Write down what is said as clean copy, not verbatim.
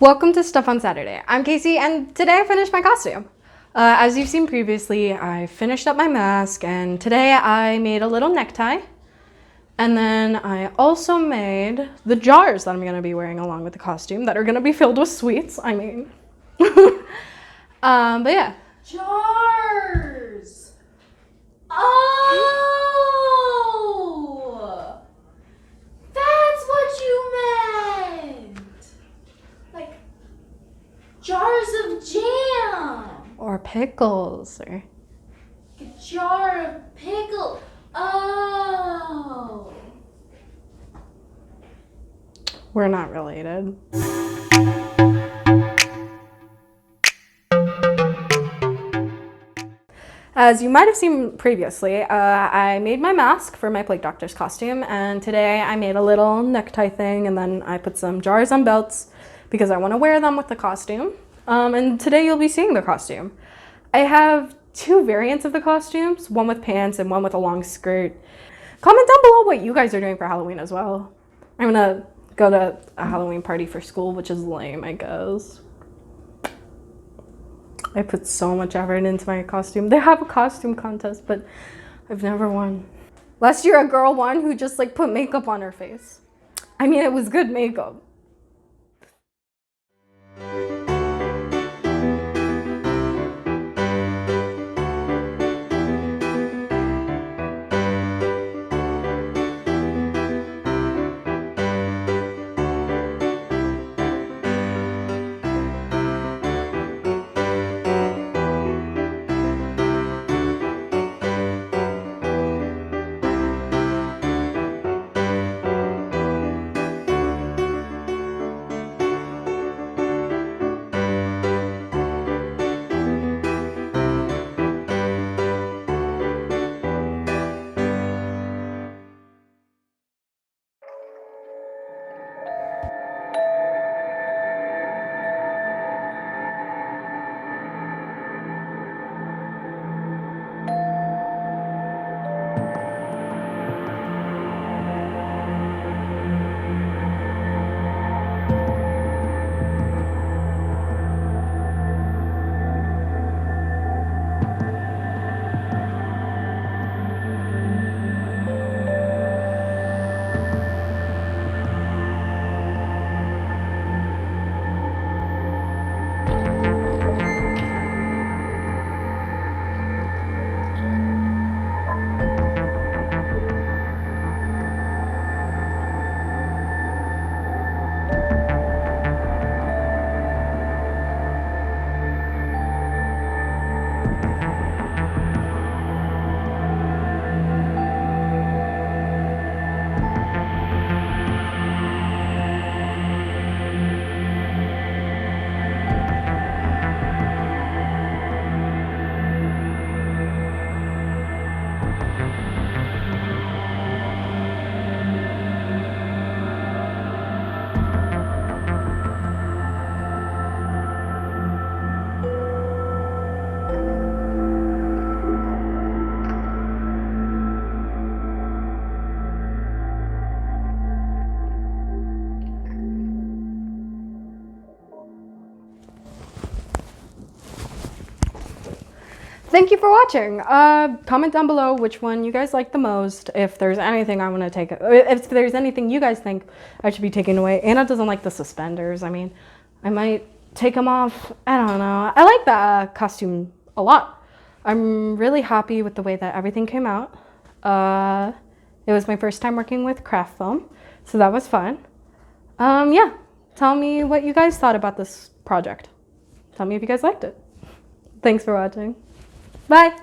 Welcome to Stuff on Saturday. I'm Casey, and today I finished my costume. As you've seen previously, I finished up my mask, and today I made a little necktie. And then I also made the jars that I'm going to be wearing along with the costume that are going to be filled with sweets. I mean, but yeah. Jars! Oh! That's what you meant! Like, jars of jam! Or pickles, or... A jar of pickle. Oh! We're not related. As you might have seen previously, I made my mask for my plague doctor's costume, and today I made a little necktie thing, and then I put some jars on belts because I want to wear them with the costume. And today you'll be seeing the costume. I have two variants of the costumes, one with pants and one with a long skirt. Comment down below what you guys are doing for Halloween as well. I'm gonna go to a Halloween party for school, which is lame, I guess. I put so much effort into my costume. They have a costume contest, but I've never won. Last year, a girl won who just like put makeup on her face. I mean, it was good makeup. Thank you for watching. Comment down below which one you guys like the most. If there's anything I want to take, if there's anything you guys think I should be taking away. Anna doesn't like the suspenders. I mean, I might take them off. I don't know. I like that costume a lot. I'm really happy with the way that everything came out. It was my first time working with craft foam, so that was fun. Yeah, tell me what you guys thought about this project. Tell me if you guys liked it. Thanks for watching. Bye.